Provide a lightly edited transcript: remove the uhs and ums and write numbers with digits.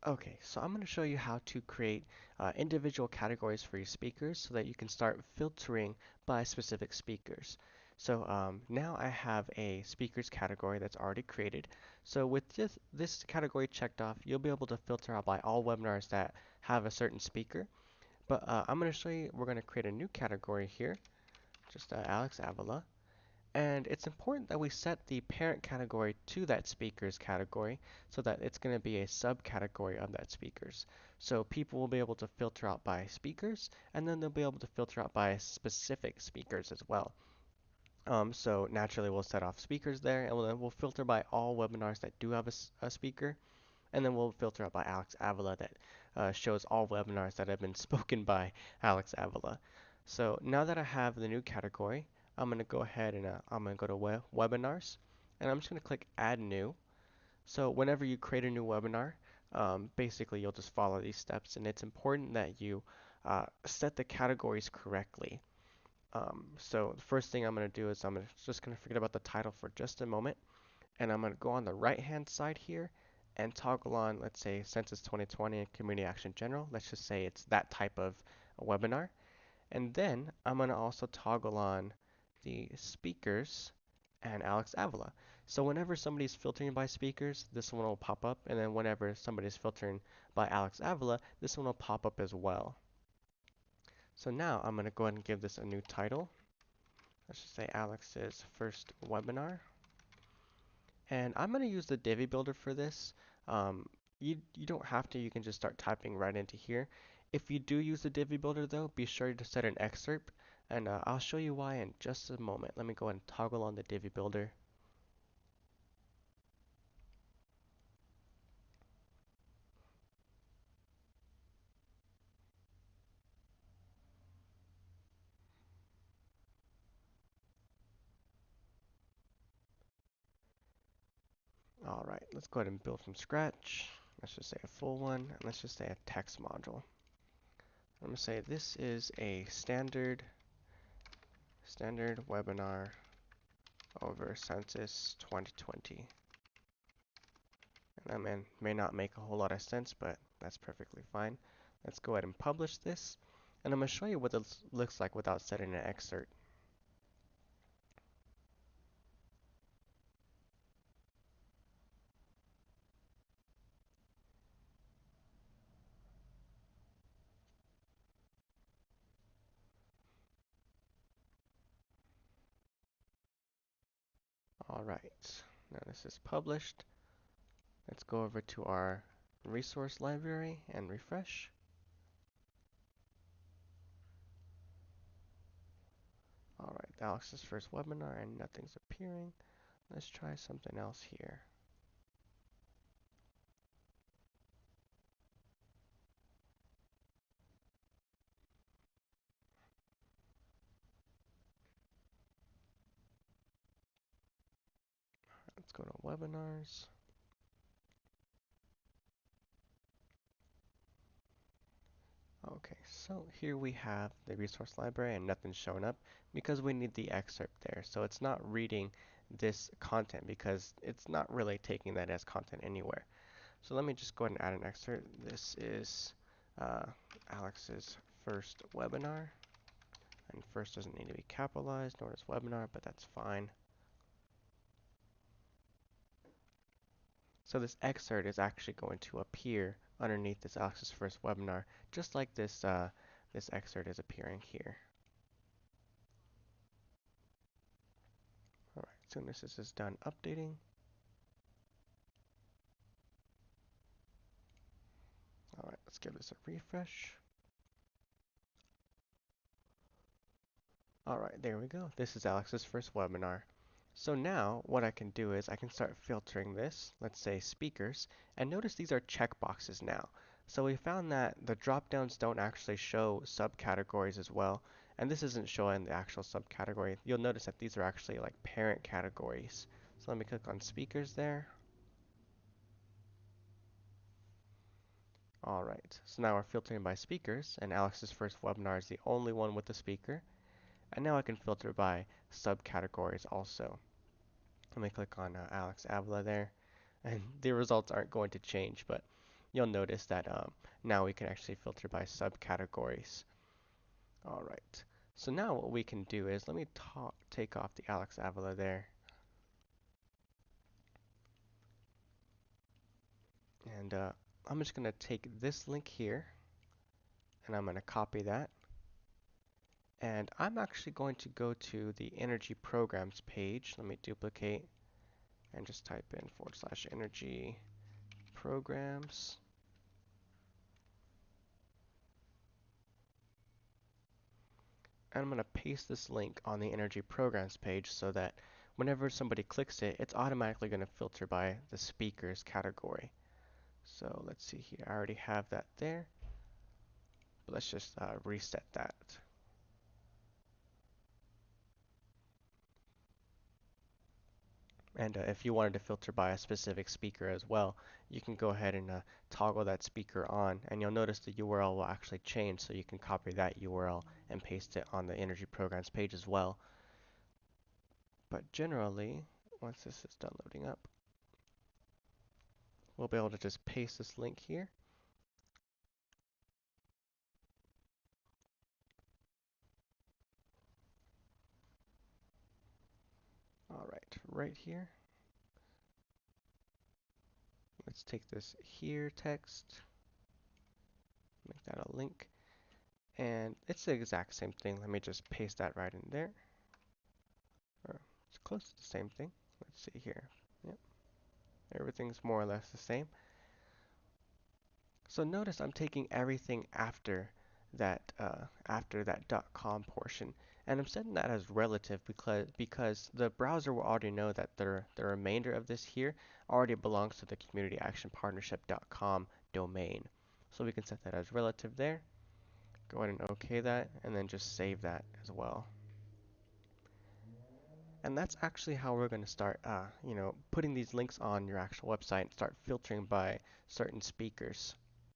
Okay, so I'm going to show you how to create individual categories for your speakers so that you can start filtering by specific speakers. So now I have a speakers category that's already created. So with this category checked off, you'll be able to filter out by all webinars that have a certain speaker. But I'm going to show you, we're going to create a new category here, just Alex Avila. And it's important that we set the parent category to that speakers category so that it's going to be a subcategory of that speakers. So people will be able to filter out by speakers, and then they'll be able to filter out by specific speakers as well. So naturally we'll set off speakers there, and then we'll filter by all webinars that do have a speaker, and then we'll filter out by Alex Avila that shows all webinars that have been spoken by Alex Avila. So now that I have the new category, I'm going to go ahead and I'm going to go to webinars, and I'm just going to click add new. So whenever you create a new webinar, basically you'll just follow these steps, and it's important that you set the categories correctly. So the first thing I'm going to do is just going to forget about the title for just a moment, and I'm going to go on the right hand side here and toggle on, let's say, Census 2020 and Community Action General. Let's just say it's that type of webinar. And then I'm going to also toggle on the speakers and Alex Avila. So whenever somebody's filtering by speakers, this one will pop up. And then whenever somebody's filtering by Alex Avila, this one will pop up as well. So now I'm going to go ahead and give this a new title. Let's just say Alex's first webinar. And I'm going to use the Divi Builder for this. Um, you don't have to, you can just start typing right into here. If you do use the Divi Builder though, be sure to set an excerpt, and I'll show you why in just a moment. Let me go ahead and toggle on the Divi Builder. All right, let's go ahead and build from scratch. Let's just say a full one, and let's just say a text module. I'm going to say this is a standard webinar over Census 2020. And that may not make a whole lot of sense, but that's perfectly fine. Let's go ahead and publish this. And I'm going to show you what this looks like without setting an excerpt. All right, now this is published. Let's go over to our resource library and refresh. All right, Alex's first webinar and nothing's appearing. Let's try something else here. Let's go to webinars. Okay, so here we have the resource library and nothing's showing up because we need the excerpt there. So it's not reading this content because it's not really taking that as content anywhere. So let me just go ahead and add an excerpt. This is uh, Alex's first webinar. And first doesn't need to be capitalized, nor does webinar, but that's fine. So this excerpt is actually going to appear underneath this Alex's first webinar, just like this excerpt is appearing here. All right, as soon as this is done updating, all right, let's give this a refresh. All right, there we go. This is Alex's first webinar. So now what I can do is I can start filtering this, let's say speakers, and notice these are checkboxes now. So we found that the drop-downs don't actually show subcategories as well, and this isn't showing the actual subcategory. You'll notice that these are actually like parent categories. So let me click on speakers there. All right, so now we're filtering by speakers, and Alex's first webinar is the only one with the speaker. And now I can filter by subcategories also. Let me click on Alex Avila there, and the results aren't going to change, but you'll notice that now we can actually filter by subcategories. All right. So now what we can do is let me take off the Alex Avila there. And I'm just going to take this link here and I'm going to copy that. And I'm actually going to go to the energy programs page. Let me duplicate and just type in / energy programs. And I'm going to paste this link on the energy programs page so that whenever somebody clicks it, it's automatically going to filter by the speakers category. So let's see here. I already have that there, but let's just reset that. And if you wanted to filter by a specific speaker as well, you can go ahead and toggle that speaker on, and you'll notice the URL will actually change, so you can copy that URL and paste it on the Energy Programs page as well. But generally, once this is done loading up, we'll be able to just paste this link here. All right here. Let's take this here text, make that a link, and it's the exact same thing. Let me just paste that right in there. Or it's close to the same thing. Let's see here. Yep, everything's more or less the same. So notice I'm taking everything after that .com portion, and I'm setting that as relative because the browser will already know that the remainder of this here already belongs to the communityactionpartnership.com domain. So we can set that as relative there. Go ahead and OK that, and then just save that as well. And that's actually how we're going to start, putting these links on your actual website and start filtering by certain speakers.